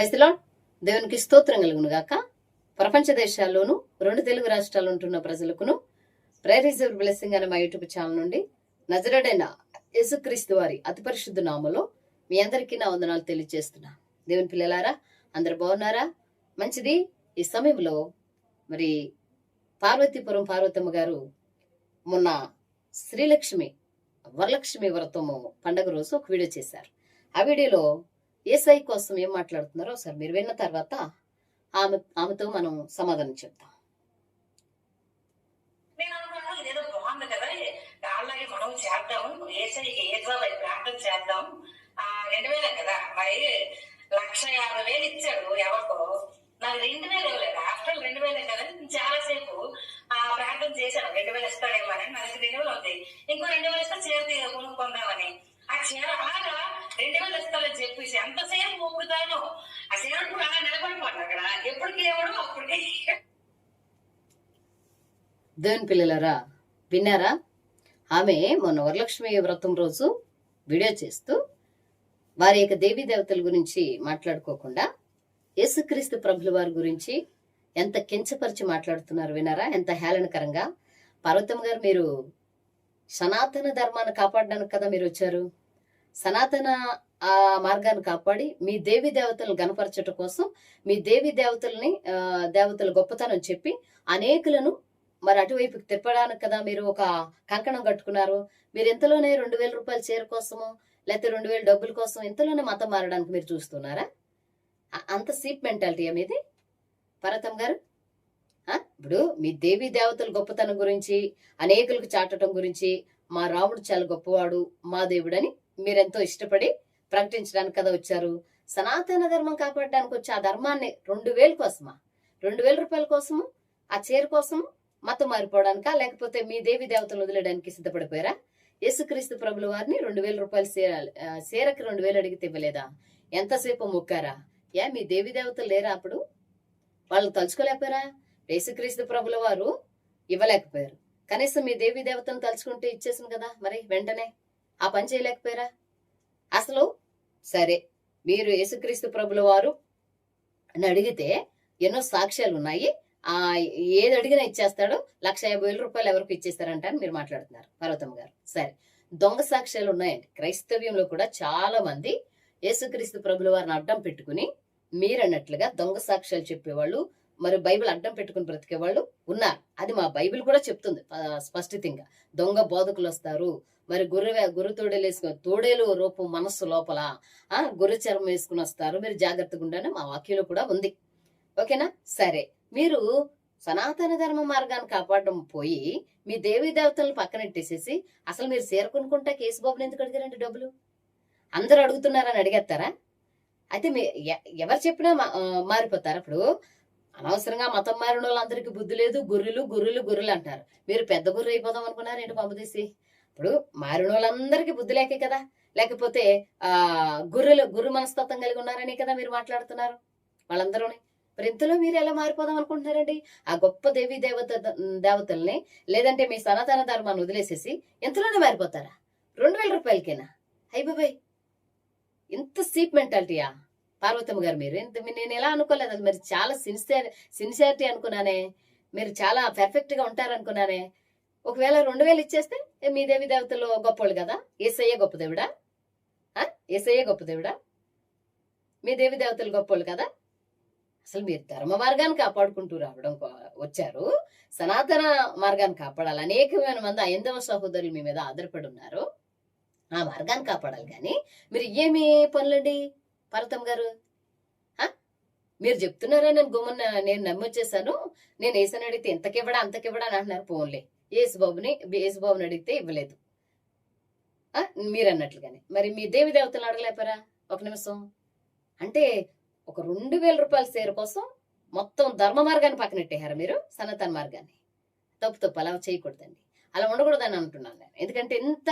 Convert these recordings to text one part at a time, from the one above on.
Praise the lord. దేవునికి స్తోత్రం కలుగును గాక. ప్రపంచ దేశాల్లోనూ 2 తెలుగు రాష్ట్రాలు ఉంటున్న ప్రజలకును ప్రేయర్ ఈజ్ యువర్ బ్లెస్సింగ్ అనే మా యూట్యూబ్ ఛానల్ నుండి నజరేయుడైన యేసుక్రీస్తు వారి అతి పరిశుద్ధ నామములో మీ అందరికీ నా వందనాలు తెలియజేస్తున్నా. దేవుని పిల్లలారా, అందరు బాగున్నారా? మంచిది. ఈ సమయంలో మరి పార్వతీపురం పార్వతమ్మ గారు మొన్న శ్రీలక్ష్మి వరలక్ష్మి వ్రతము పండగ రోజు ఒక వీడియో చేశారు. ఆ వీడియోలో ఏసై కోసం ఏం మాట్లాడుతున్నారో ఒకసారి మీరు విన్న తర్వాత ఆమెతో మనం సమాధానం చెప్తాం. నేను అనుకున్నాను ఇదేదో బాగుంది కదా, అలాగే మనం చేద్దాం, ఏసైకి ఏదో ప్రార్థన చేద్దాం. 2000 కదా, మరి 1,50,000 ఇచ్చాడు ఎవరికో, నాకు 2,000 ఇవ్వలేదు. ఆఫ్టర్ 2,000 కదా, చాలా సేపు ప్రార్థన చేశాను. 2,000 ఇస్తాడేమో అని. నాకు 2,000 ఉంది, ఇంకో 2,000 ఇస్తే చీర కొనుక్కుందామని. ఆ చీర బాగా 2,000 ఇస్తాడని చెప్పేసి ఎంతసేపు మొక్కుతాను. ఆ చీర కూడా అలా నిలబడిపోతాడు అక్కడ, ఎప్పటికి ఎవడో అప్పటికి. దేవుని పిల్లలారా, విన్నారా? ఆమె మొన్న వరలక్ష్మి వ్రతం రోజు వీడియో చేస్తూ వారి యొక్క దేవీ దేవతల గురించి మాట్లాడుకోకుండా యేసుక్రీస్తు ప్రభుల వారి గురించి ఎంత కించపరిచి మాట్లాడుతున్నారు. విన్నారా? ఎంత హేళనకరంగా. పార్వతమ్మ గారు, మీరు సనాతన ధర్మాన్ని కాపాడడానికి కదా మీరు వచ్చారు. సనాతన ఆ మార్గాన్ని కాపాడి మీ దేవీ దేవతలను గణపరచడం కోసం, మీ దేవీ దేవతల గొప్పతనం చెప్పి అనేకులను మరి అటువైపుకి తిప్పడానికి కదా మీరు ఒక కంకణం కట్టుకున్నారు. మీరు ఇంతలోనే 2,000 రూపాయల చీర కోసము, లేకపోతే 2,000 డబ్బుల కోసం ఇంతలోనే మతం మారడానికి మీరు చూస్తున్నారా? అంత సీప్ మెంటాలిటీ మీది పార్వతమ్మ గారు. ఇప్పుడు మీ దేవీ దేవతల గొప్పతనం గురించి, అనేకులకు చాటడం గురించి, మా రాముడు చాలా గొప్పవాడు, మా దేవుడని మీరెంతో ఇష్టపడి ప్రకటించడానికి కదా వచ్చారు. సనాతన ధర్మం కాపాడడానికి వచ్చి ఆ ధర్మాన్ని 2,000 కోసమా, 2,000 రూపాయల కోసము, ఆ చీర కోసము మతం మారిపోవడానికా, లేకపోతే మీ దేవి దేవతలు వదిలేయడానికి సిద్ధపడిపోయారా? యేసుక్రీస్తు ప్రభుల వారిని 2,000 రూపాయలు చీరకి 2,000 అడిగితే ఇవ్వలేదా? ఎంతసేపు మొక్కారా? మీ దేవి దేవతలు లేరా? అప్పుడు వాళ్ళు తలుచుకోలేకపోయారా? యేసుక్రీస్తు ప్రభుల వారు ఇవ్వలేకపోయారు, కనీసం మీ దేవి దేవతను తలుచుకుంటే ఇచ్చేసింది కదా, మరి వెంటనే ఆ పని చేయలేకపోయారా? అసలు సరే, మీరు యేసుక్రీస్తు ప్రభుల వారు అని అడిగితే ఎన్నో సాక్ష్యాలు ఉన్నాయి. ఏది అడిగినా ఇచ్చేస్తాడు. 1,50,000 రూపాయలు ఎవరికి ఇచ్చేస్తారంట అని మీరు మాట్లాడుతున్నారు పార్వతమ్మ గారు. సరే, దొంగ సాక్ష్యాలు ఉన్నాయండి. క్రైస్తవ్యంలో కూడా చాలా మంది యేసుక్రీస్తు ప్రభుల వారిని అడ్డం పెట్టుకుని మీరన్నట్లుగా దొంగ సాక్ష్యాలు చెప్పేవాళ్ళు, మరి బైబిల్ అడ్డం పెట్టుకుని బ్రతికేవాళ్ళు ఉన్నారు. అది మా బైబిల్ కూడా చెప్తుంది స్పష్టంగా. దొంగ బోధకులు వస్తారు, మరి గుర్రు తోడేలు రూపం మనస్సు లోపల గుర్రె చర్మం వేసుకుని వస్తారు, మీరు జాగ్రత్తగా ఉండాలని మా వాక్యంలో కూడా ఉంది. ఓకేనా? సరే, మీరు సనాతన ధర్మ మార్గాన్ని కాపాడడం పోయి మీ దేవీ దేవతలను పక్కనెట్టేసేసి అసలు మీరు చేరుకునుకుంటా కేసుబాబుని ఎందుకు అడిగారండి డబ్బులు? అందరూ అడుగుతున్నారని అడిగేస్తారా? అయితే ఎవరు చెప్పినా మారిపోతారు. అప్పుడు అనవసరంగా మతం మారిన వాళ్ళందరికీ బుద్ధి లేదు, గుర్రులు అంటారు. మీరు పెద్ద గుర్రు అయిపోదాం అనుకున్నారు ఏంటి పంపదీసి? ఇప్పుడు మారిన వాళ్ళందరికీ బుద్ధి లేకే కదా, లేకపోతే గుర్రు మనస్తత్వం కలిగి ఉన్నారని కదా మీరు మాట్లాడుతున్నారు వాళ్ళందరూని. మరి ఇంతలో మీరు ఎలా మారిపోదాం అనుకుంటున్నారండి? ఆ గొప్ప దేవీ దేవతల్ని, లేదంటే మీ సనాతన ధర్మాన్ని వదిలేసేసి ఎంతలోనే మారిపోతారా? 2,000 రూపాయలకేనా? అయ్య బాబాయ్, ఇంత సీప్ మెంటాలిటీయా పార్వతమ్మ గారు? మీరు నేను ఎలా అనుకోలేదు. అది మరి చాలా సిన్సియారిటీ అనుకున్నానే, మీరు చాలా పర్ఫెక్ట్ గా ఉంటారనుకున్నానే. ఒకవేళ 2,000 ఇచ్చేస్తే మీ దేవి దేవతలు గొప్పవాళ్ళు కదా? ఏసయ్యే గొప్ప దేవుడా? ఏసయ్యే గొప్ప దేవుడా? మీ దేవి దేవతలు గొప్పవాళ్ళు కదా? అసలు మీరు ధర్మ మార్గాన్ని కాపాడుకుంటూ రావడం వచ్చారు, సనాతన మార్గాన్ని కాపాడాలి. అనేకమైన మంది ఐందవ సహోదరులు మీ మీద ఆధారపడి ఉన్నారు, ఆ మార్గాన్ని కాపాడాలి. కానీ మీరు ఏమి పనులండి పార్వతమ్మ గారు? మీరు చెప్తున్నారా నేను నమ్మొచ్చేసాను, నేను ఏసని అడిగితే ఇంతకివ్వడా అంతకివ్వడా అని అంటున్నారు. పోన్లే, యేసుబాబుని అడిగితే ఇవ్వలేదు మీరు అన్నట్లుగానే. మరి మీ దేవి దేవతలు అడగలేపారా? ఒక నిమిషం. అంటే ఒక 2,000 రూపాయల చీర కోసం మొత్తం ధర్మ మార్గాన్ని పక్కనెట్టేశారు మీరు, సనాతన మార్గాన్ని. తప్పు అలా చేయకూడదండి, అలా ఉండకూడదని అంటున్నాను నేను. ఎందుకంటే ఇంత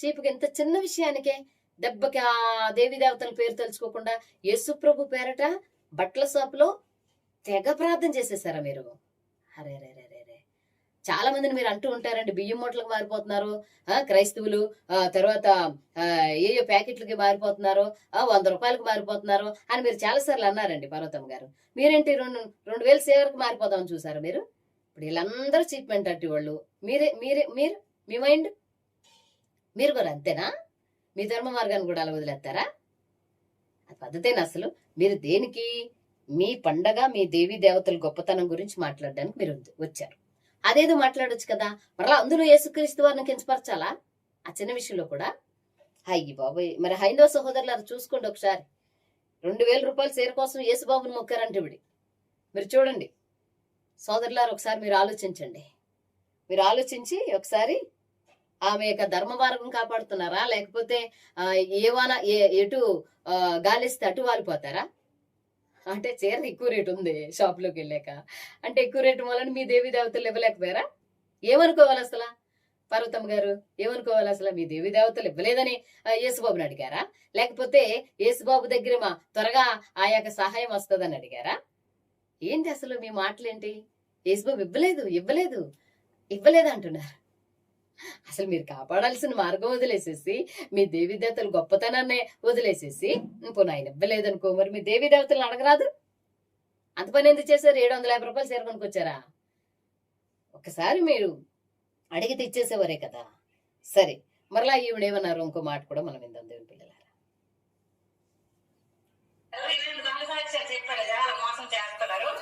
చీపుగా, ఇంత చిన్న విషయానికే దెబ్బకి ఆ దేవి దేవతల పేరు తెలుసుకోకుండా యేసు ప్రభు పేరట బట్టల షాపులో తెగ ప్రార్థన చేసేసారా మీరు? అరే రే రే రే రే, చాలా మందిని మీరు అంటూ ఉంటారండి, బియ్యం మూటలకు మారిపోతున్నారు, క్రైస్తవులు, తర్వాత ఏయో ప్యాకెట్లకి మారిపోతున్నారు, 100 రూపాయలకు మారిపోతున్నారు అని మీరు చాలాసార్లు అన్నారండి పార్వతమ్మ గారు. మీరేంటి 2000 సేవలకు మారిపోదామని చూసారు మీరు? ఇప్పుడు వీళ్ళందరూ చీప్ మెంటాలిటీ వాళ్ళు. మీరే మీరే మీరు మీ మైండ్ మీరు కూడా అంతేనా? మీ ధర్మ మార్గాన్ని కూడా అలా వదిలేస్తారా? అది పద్ధతేనా అసలు? మీరు దేనికి? మీ పండగ, మీ దేవీ దేవతల గొప్పతనం గురించి మాట్లాడడానికి మీరు వచ్చారు. అదేదో మాట్లాడొచ్చు కదా. మరలా అందులో యేసుక్రీస్తు వారిని కించపరచాలా ఆ చిన్న విషయంలో కూడా? అయ్యి బాబోయ్, మరి హైందవ సహోదరులు చూసుకోండి ఒకసారి. 2000 రూపాయల చీర కోసం యేసుబాబుని మొక్కారంటే విడి. మీరు చూడండి సోదరులారు, ఒకసారి మీరు ఆలోచించండి. మీరు ఆలోచించి ఒకసారి ఆమె యొక్క ధర్మ మార్గం కాపాడుతున్నారా, లేకపోతే ఎటు గాలిస్తే అటు వాలిపోతారా? అంటే చీర ఎక్కువ రేటు ఉంది షాప్లోకి వెళ్ళాక, అంటే ఎక్కువ రేటు వలన మీ దేవీ దేవతలు ఇవ్వలేకపోయారా? ఏమనుకోవాలి అసలు పార్వతమ్మ గారు? ఏమనుకోవాలి అసలు? మీ దేవీ దేవతలు ఇవ్వలేదని యేసుబాబుని అడిగారా? లేకపోతే యేసుబాబు దగ్గర మా త్వరగా ఆ యొక్క సహాయం వస్తుందని అడిగారా? ఏంటి అసలు మీ మాటలేంటి? యేసుబాబు ఇవ్వలేదు ఇవ్వలేదు ఇవ్వలేదు అంటున్నారు. అసలు మీరు కాపాడాల్సిన మార్గం వదిలేసేసి, మీ దేవీ దేవతల గొప్పతనాన్ని వదిలేసేసి, పోనీ ఆయన ఇవ్వలేదనుకో, మరి మీ దేవీ దేవతలను అడగరాదు? అంత పని ఎందుకు చేశారు? 750 రూపాయలు చీర కొనుక్కొచ్చారా? ఒకసారి మీరు అడిగితే ఇచ్చేసేవారే కదా. సరే, మరలా ఈవిడేమన్నారు? ఇంకో మాట కూడా మనం విందాం దేవుని పిల్లలారా. చెప్పారు చాలా మోసం చేస్తున్నారు.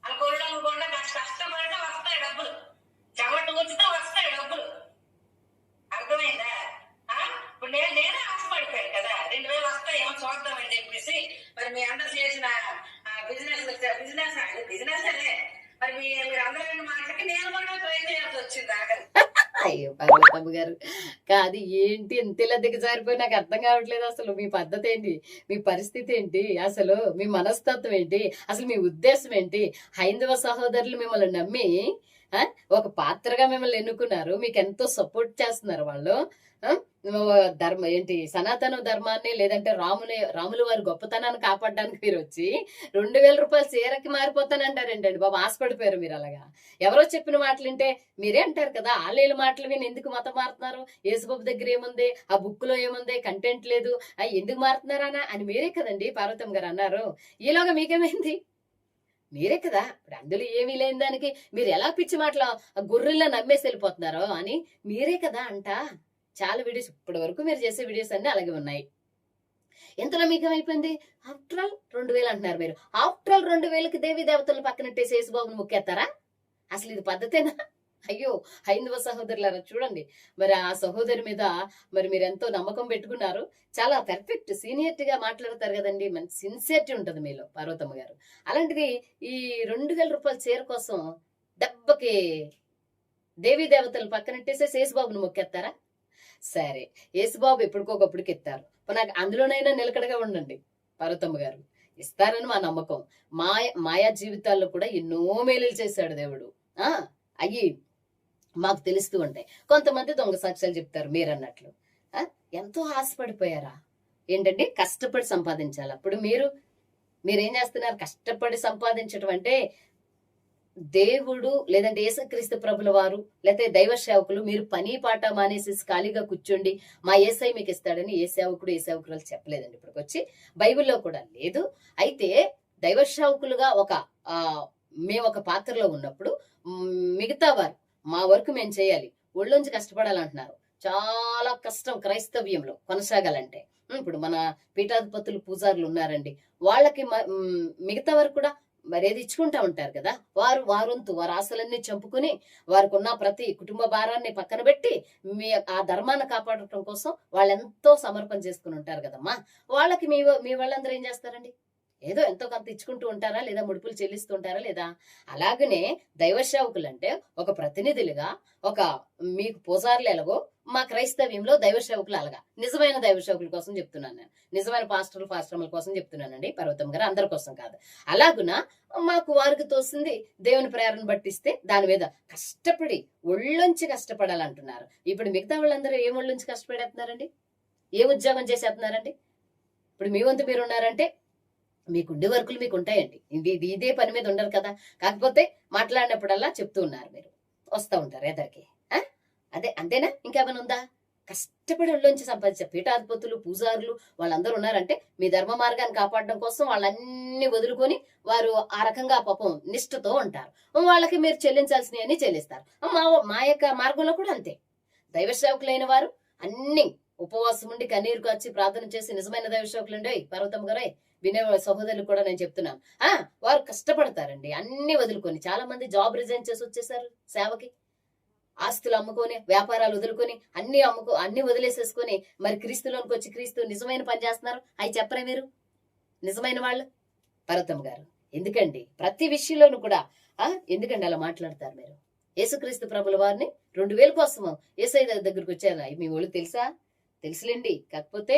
అనుకోకుండా కష్టపడితే వస్తాయి డబ్బులు, చెమట కూర్చుతో వస్తాయి డబ్బులు. అర్థమైందా? ఇప్పుడు నేనే ఆశపడిపోయాను కదా, 2000 వస్తాయేమో చూద్దామని చెప్పేసి మరి మీ అందరు చేసిన బిజినెస్ అదే. మరి మీరు అందరూ మాటలకి నేను కూడా ట్రై చేయాల్సి వచ్చింది ఆఖరి. అయ్యో పార్వతమ్మ గారు, కాదు ఏంటి ఇంతలా దిగజారిపోయి నాకు అర్థం కావట్లేదు. అసలు మీ పద్ధతి ఏంటి? మీ పరిస్థితి ఏంటి? అసలు మీ మనస్తత్వం ఏంటి? అసలు మీ ఉద్దేశం ఏంటి? హైందవ సహోదరులు మిమ్మల్ని నమ్మి ఒక పాత్రగా మిమ్మల్ని ఎన్నుకున్నారు, మీకు ఎంతో సపోర్ట్ చేస్తున్నారు వాళ్ళు. ధర్మ ఏంటి, సనాతన ధర్మాన్ని, లేదంటే రాముల వారి గొప్పతనాన్ని కాపాడడానికి మీరు వచ్చి 2000 రూపాయల చీరకి మారిపోతానంటారేంటండి బాబు? ఆశపడిపోయారు మీరు అలాగా. ఎవరో చెప్పిన మాటలు వింటే మీరే అంటారు కదా, ఆళ్ళ మాటలు విని ఎందుకు మతం మారుతున్నారు? యేసుబాబు దగ్గర ఏముంది, ఆ బుక్ లో ఏముంది, కంటెంట్ లేదు, ఎందుకు మారుతున్నారా అని మీరే కదండి పార్వతమ్మ గారు అన్నారు. ఈలోగా మీకేమైంది? మీరే కదా. ఇప్పుడు అందులో ఏమీ లేని దానికి మీరు ఎలా పిచ్చి మాటలు గొర్రెల్లా నమ్మేసి వెళ్ళిపోతున్నారో అని మీరే కదా అంట. చాలా వీడియోస్ ఇప్పటి వరకు మీరు చేసే వీడియోస్ అన్ని అలాగే ఉన్నాయి. ఎంతలో మీకేమైపోయింది? ఆఫ్టర్ ఆల్ 2000 అంటున్నారు మీరు. ఆఫ్టర్ ఆల్ 2000కి దేవీ దేవతలను పక్కనట్టేసి యేసుబాబుని ముక్కేస్తారా? అసలు ఇది పద్ధతేనా? అయ్యో హైందవ సహోదరులారా చూడండి, మరి ఆ సహోదరి మీద మరి మీరు ఎంతో నమ్మకం పెట్టుకున్నారు. చాలా పర్ఫెక్ట్ సీనియర్టీ గా మాట్లాడతారు కదండి, మంచి సిన్సియర్టీ ఉంటుంది మీలో పార్వతమ్మ గారు. అలాంటిది ఈ 2000 రూపాయల చీర కోసం దెబ్బకి దేవీ దేవతలు పక్కనట్టేసేసి యేసుబాబుని మొక్కేస్తారా? సరే, యేసుబాబు ఎప్పటికొకప్పటికి ఎత్తారు, నాకు అందులోనైనా నిలకడగా ఉండండి పార్వతమ్మ గారు. ఇస్తారని మా నమ్మకం. మాయా జీవితాల్లో కూడా ఎన్నో మేలులు చేశాడు దేవుడు. అయ్యి మాకు తెలుస్తూ ఉంటాయి. కొంతమంది దొంగ సాక్ష్యాలు చెప్తారు మీరు అన్నట్లు. ఎంతో ఆశపడిపోయారా ఏంటండి? కష్టపడి సంపాదించాలి. అప్పుడు మీరేం చేస్తున్నారు? కష్టపడి సంపాదించడం అంటే దేవుడు, లేదంటే యేసుక్రీస్తు ప్రభుల వారు, లేకపోతే దైవ సేవకులు మీరు పని పాట మానేసి ఖాళీగా కూర్చోండి, మా యేసయ్య మీకు ఇస్తాడని ఏ సేవకుడు ఏ సేవకురాలు చెప్పలేదండి ఇప్పటికొచ్చి. బైబిల్లో కూడా లేదు. అయితే దైవ సేవకులుగా మేము ఒక పాత్రలో ఉన్నప్పుడు మిగతా వారు మా వరకు మేము చేయాలి, ఒళ్ళొంచి కష్టపడాలంటున్నారు. చాలా కష్టం క్రైస్తవ్యంలో కొనసాగాలంటే. ఇప్పుడు మన పీఠాధిపతులు పూజారులు ఉన్నారండి, వాళ్ళకి మిగతా వారు కూడా మరి ఏది ఇచ్చుకుంటా ఉంటారు కదా. వారంతు వారి ఆశలన్నీ చంపుకుని వారికి ఉన్న ప్రతి కుటుంబ భారాన్ని పక్కన పెట్టి ఆ ధర్మాన్ని కాపాడటం కోసం వాళ్ళు ఎంతో సమర్పణ చేసుకుని ఉంటారు కదమ్మా. వాళ్ళకి మీ వాళ్ళందరూ ఏం చేస్తారండి? ఏదో ఎంతో కొంత ఇచ్చుకుంటూ ఉంటారా, లేదా ముడుపులు చెల్లిస్తూ ఉంటారా లేదా? అలాగనే దైవ సేవకులు అంటే ఒక ప్రతినిధులుగా, మీకు పూజారులు ఎలాగో మా క్రైస్తవ్యంలో దైవ సేవకులు అలాగా. నిజమైన దైవ సేవకుల కోసం చెప్తున్నాను నేను, నిజమైన పాస్టర్ల కోసం చెప్తున్నానండి పార్వతమ్మ గారు, అందరి కోసం కాదు. అలాగున మాకు వారికి తోసింది దేవుని ప్రేరణ బట్టిస్తే దాని మీద కష్టపడి ఒళ్ళొంచి కష్టపడాలంటున్నారు. ఇప్పుడు మిగతా వాళ్ళందరూ ఏం ఒళ్ళొంచి కష్టపడేస్తున్నారండి? ఏ ఉద్యోగం చేసేస్తున్నారండి? ఇప్పుడు మీ వంతు మీరు ఉన్నారంటే మీకు ఉండే వర్కులు మీకు ఉంటాయండి. ఇదే పని మీద ఉండరు కదా. కాకపోతే మాట్లాడినప్పుడల్లా చెప్తూ ఉన్నారు మీరు. వస్తా ఉంటారు ఎదరికి. అదే అంతేనా? ఇంకేమైనా ఉందా? కష్టపడి ఒళ్ళోంచి సంపాదించే పీఠాధిపతులు, పూజారులు వాళ్ళందరూ ఉన్నారంటే మీ ధర్మ మార్గాన్ని కాపాడడం కోసం వాళ్ళన్నీ వదులుకొని వారు ఆ రకంగా పాపం నిష్ఠతో ఉంటారు. వాళ్ళకి మీరు చెల్లించాల్సినవన్నీ చెల్లిస్తారు. మా మా యొక్క మార్గంలో కూడా అంతే. దైవ సేవకులైన వారు అన్ని ఉపవాసం ఉండి కన్నీరు కాచి ప్రార్థన చేసి నిజమైన దైవ సేవకులండి పర్వతం గారే వినే సహోదరులు కూడా నేను చెప్తున్నాను. వారు కష్టపడతారండి అన్ని వదులుకొని. చాలా మంది జాబ్ రిజైన్ చేసి వచ్చేసారు సేవకి. ఆస్తులు అమ్ముకొని, వ్యాపారాలు వదులుకొని, అన్ని వదిలేసేసుకొని మరి క్రీస్తులోనికి వచ్చి క్రీస్తు నిజమైన పని చేస్తున్నారు. అవి చెప్పరే మీరు నిజమైన వాళ్ళు? పర్వతం గారు ఎందుకండి ప్రతి విషయంలోనూ కూడా ఎందుకండి అలా మాట్లాడతారు మీరు? యేసుక్రీస్తు ప్రభుల వారిని 2000 కోసము యేసయ్య దగ్గరికి వచ్చారు. మీ వాళ్ళు తెలుసా? తెలుసులేండి. కాకపోతే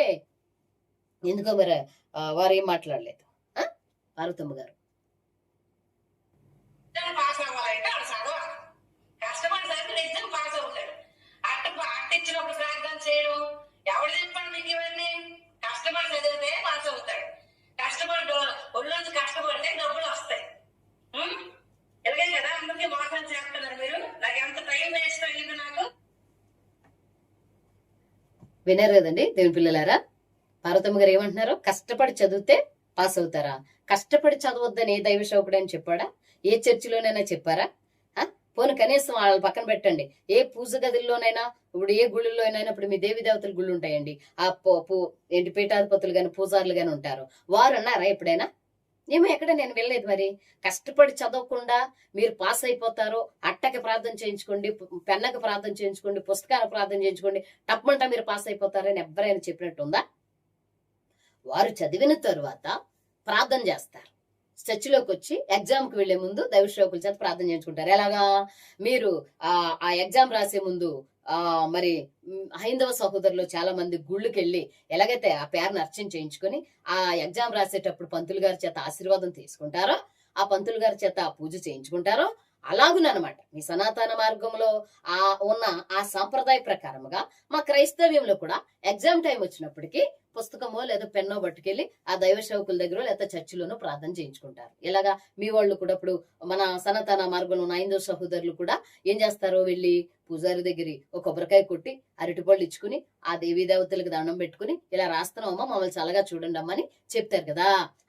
ఎందుకో మరి వారు ఏం మాట్లాడలేదు. పార్వతమ్మ గారు పాస్ అవ్వాలంటే వాడు చదవాలి. కష్టపడి చదివి ఎగ్జామ్ పాస్ అవుతాడు. అట్ట ఇచ్చినప్పుడు ప్రార్థన చేయడం ఎవరు చెప్పాడు మీకు ఇవన్నీ? కష్టపడి చదివితే పాస్ అవుతాడు. కష్టపడి ఒళ్ళొంచి కష్టపడితే డబ్బులు వస్తాయి. ఇలాగే కదా అందరికీ మోసం చేస్తున్నారు మీరు. నాకు ఎంత టైం వేస్ట్ అయ్యింది నాకు. విన్నారు కదండి దేవుని పిల్లలారా. పార్వతమ్మ గారు ఏమంటున్నారు? కష్టపడి చదివితే పాస్ అవుతారా? కష్టపడి చదవద్దని ఏ దైవ సేవకుడు అని చెప్పాడా? ఏ చర్చిలోనైనా చెప్పారా? పోను కనీసం వాళ్ళ పక్కన పెట్టండి. ఏ పూజ గదుల్లోనైనా ఇప్పుడు ఏ గుళ్ళలోనైనా ఇప్పుడు మీ దేవి దేవతల గుళ్ళు ఉంటాయండి. ఏంటి పీఠాధిపతులు గాని పూజారులు గాని ఉంటారు. వారు అన్నారా ఎప్పుడైనా? ఏమో ఎక్కడ నేను వెళ్ళలేదు. మరి కష్టపడి చదవకుండా మీరు పాస్ అయిపోతారు, అట్టకి ప్రార్థన చేయించుకోండి, పెన్నకి ప్రార్థన చేయించుకోండి, పుస్తకానికి ప్రార్థన చేయించుకోండి, టప్మంటా మీరు పాస్ అయిపోతారని ఎవరైనా చెప్పినట్టు ఉందా? వారు చదివిన తరువాత ప్రార్థన చేస్తారు. చర్చిలోకి వచ్చి ఎగ్జామ్ కి వెళ్లే ముందు దైవ సేవకుల చేత ప్రార్థన చేయించుకుంటారు. ఎలాగా? మీరు ఆ ఎగ్జామ్ రాసే ముందు మరి హైందవ సహోదరులు చాలా మంది గుళ్ళకి వెళ్ళి ఎలాగైతే ఆ పేరును అర్చన చేయించుకొని ఆ ఎగ్జామ్ రాసేటప్పుడు పంతులు గారి చేత ఆశీర్వాదం తీసుకుంటారో, ఆ పంతులు గారి చేత పూజ చేయించుకుంటారో అలాగునమాట మీ సనాతన మార్గంలో ఉన్న ఆ సాంప్రదాయ ప్రకారముగా మా క్రైస్తవ్యంలో కూడా ఎగ్జామ్ టైం వచ్చినప్పటికీ పుస్తకమో లేదా పెన్నో పట్టుకెళ్లి ఆ దైవ సేవకుల దగ్గర లేదా చర్చిలోనూ ప్రార్థన చేయించుకుంటారు. ఇలాగా మీ వాళ్ళు కూడా ఇప్పుడు మన సనాతన మార్గంలో ఉన్న 5 సహోదరులు కూడా ఏం చేస్తారో వెళ్ళి పూజారి దగ్గర ఒక కొబ్బరికాయ కొట్టి అరటిపళ్ళు ఇచ్చుకుని ఆ దేవీ దేవతలకు దండం పెట్టుకుని ఇలా రాస్తున్నామమ్మా మమ్మల్ని చల్లగా చూడండి అమ్మని చెప్తారు కదా.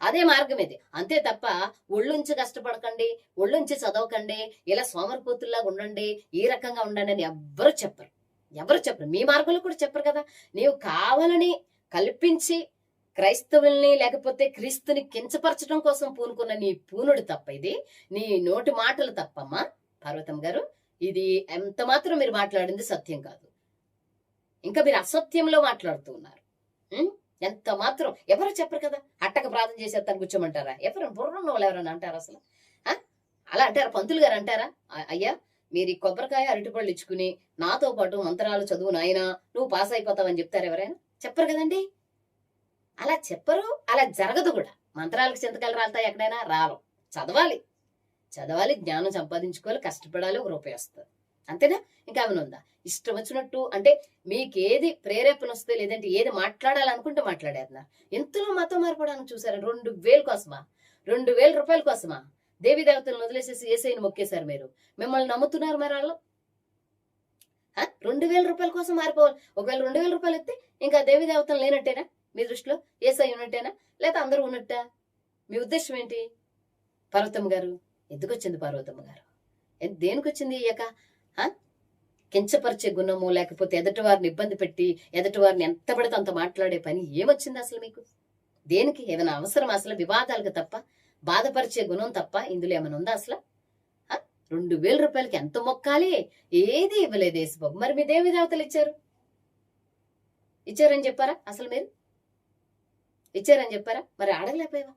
అదే మార్గం ఇది. అంతే తప్ప ఒళ్ళుంచి కష్టపడకండి, ఒళ్ళుంచి చదవకండి, ఇలా సోమరిపోతుల్లాగా ఉండండి, ఈ రకంగా ఉండండి అని ఎవరు చెప్పరు. మీ మార్గంలో కూడా చెప్పరు కదా. నీవు కావాలని కల్పించి క్రైస్తవుల్ని లేకపోతే క్రీస్తుని కించపరచడం కోసం పూనుకున్న నీ పూనుడు తప్ప, ఇది నీ నోటి మాటలు తప్పమ్మా పార్వతం గారు. ఇది ఎంత మాత్రం మీరు మాట్లాడింది సత్యం కాదు. ఇంకా మీరు అసత్యంలో మాట్లాడుతూ ఉన్నారు. ఎంత మాత్రం ఎవరు చెప్పరు కదా. అట్టక ప్రార్థన చేసేస్తాను కూర్చోమంటారా? బుర్రన్న వాళ్ళు ఎవరైనా అంటారా అసలు? అలా అంటారా? పంతులు గారు అంటారా? అయ్యా మీరు ఈ కొబ్బరికాయ అరటిపళ్ళు ఇచ్చుకుని నాతో పాటు మంత్రాలు చదువు నాయనా నువ్వు పాస్ అయిపోతావని చెప్తారు ఎవరైనా? చెప్పరు కదండి. అలా చెప్పరు, అలా జరగదు కూడా. మంత్రాలకు చింతకాయలు రాలుతాయి ఎక్కడైనా? రావు. చదవాలి, జ్ఞానం సంపాదించుకోవాలి, కష్టపడాలి, ఒక రూపాయి వస్తుంది. అంతేనా? ఇంకా ఏమైనా ఉందా? ఇష్టం వచ్చినట్టు అంటే మీకేది ప్రేరేపణ వస్తే లేదంటే ఏది మాట్లాడాలనుకుంటే మాట్లాడేస్తున్నారు. ఎంతలో మతం మార్పడానికి చూసారు. 2000 కోసమా? 2000 రూపాయల కోసమా దేవీ దేవతలను వదిలేసేసి ఏసైని మొక్కేశారు మీరు. మిమ్మల్ని నమ్ముతున్నారు మరి వాళ్ళు. 2000 రూపాయల కోసం మారిపోవాలి. ఒకవేళ 2000 రూపాయలు ఎత్తే ఇంకా దేవీ దేవతలు లేనట్టేనా మీ దృష్టిలో? ఏసై ఉన్నట్టేనా లేదా అందరూ ఉన్నట్టా? మీ ఉద్దేశం ఏంటి? పార్వతమ్మ గారు ఎందుకు వచ్చింది? పార్వతమ్మ గారు దేనికి వచ్చింది? ఇయ్యక కించపరిచే గుణము లేకపోతే ఎదుటి వారిని ఇబ్బంది పెట్టి ఎదుటి వారిని ఎంత పడితే అంత మాట్లాడే పని ఏమొచ్చింది అసలు మీకు? దేనికి? ఏమైనా అవసరం అసలు? వివాదాలకు తప్ప, బాధపరిచే గుణం తప్ప ఇందులో ఏమైనా ఉందా అసలు? 2000 రూపాయలకి ఎంత మొక్కాలి? ఏది ఇవ్వలేదు యేసుబాబు. మరి మీ దేవి దేవతలు ఇచ్చారని చెప్పారా? అసలు మీరు ఇచ్చారని చెప్పారా? మరి అడగలేకపోయావా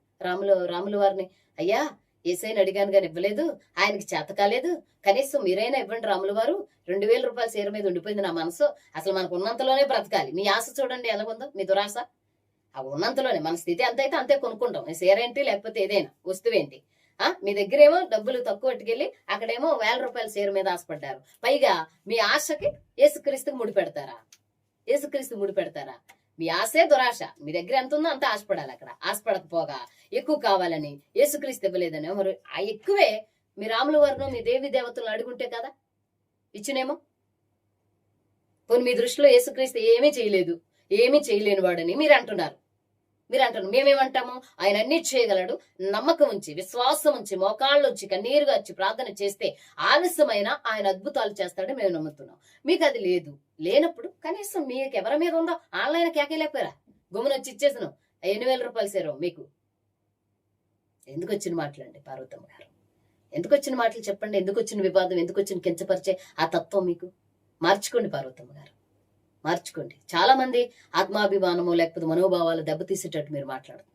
రాముల వారిని? అయ్యా ఏసైని అడిగాను కానీ ఇవ్వలేదు, ఆయనకి చేత కాలేదు, కనీసం మీరైనా ఇవ్వండి రాముల వారు. 2000 రూపాయల చీర మీద ఉండిపోయింది నా మనసు. అసలు మనకు ఉన్నంతలోనే బ్రతకాలి. మీ ఆశ చూడండి ఎలాగుందో, మీ దురాశ. ఆ ఉన్నంతలోనే మన స్థితి ఎంత అయితే అంతే కొనుక్కుంటాం. చీర ఏంటి లేకపోతే ఏదైనా వస్తువేంటి. మీ దగ్గరేమో డబ్బులు తక్కువ పట్టుకెళ్ళి అక్కడేమో 1000 రూపాయల చీర మీద ఆశపడ్డారు. పైగా మీ ఆశకి యేసుక్రీస్తుకి ముడిపెడతారా? మీ ఆశే దురాశ. మీ దగ్గర ఎంత ఉందో అంత ఆశపడాలి. అక్కడ ఆశపడకపోగా ఎక్కువ కావాలని యేసుక్రీస్తు ఇవ్వలేదని మరి ఆ ఎక్కువే మీ రాముల వారిను మీ దేవి దేవతలను అడుగుంటే కదా ఇచ్చినేమో. పోనీ మీ దృష్టిలో యేసుక్రీస్తు ఏమీ చేయలేదు, ఏమీ చేయలేని వాడని మీరు అంటున్నారు. మేమేమంటాము? ఆయన అన్ని చేయగలడు. నమ్మకం ఉంచి, విశ్వాసం ఉంచి, మోకాళ్ళు వచ్చి, కన్నీరుగా వచ్చి ప్రార్థన చేస్తే ఆలస్యమైన ఆయన అద్భుతాలు చేస్తాడని మేము నమ్ముతున్నాం. మీకు అది లేదు. లేనప్పుడు కనీసం మీకు ఎవరి మీద ఉందో ఆన్లైన్ కేకేలేకపోయారా? గుమ్మనొచ్చి ఇచ్చేసినాం 8,000 రూపాయలు సేరు మీకు. ఎందుకు వచ్చిన మాటలండి పార్వతమ్మ గారు? ఎందుకు వచ్చిన మాటలు చెప్పండి. ఎందుకు వచ్చిన వివాదం, ఎందుకు వచ్చిన కించపరిచే ఆ తత్వం మీకు? మార్చుకోండి పార్వతమ్మ గారు, మార్చుకోండి. చాలా మంది ఆత్మాభిమానము లేకపోతే మనోభావాలు దెబ్బతీసేటట్టు మీరు మాట్లాడుతున్నారు.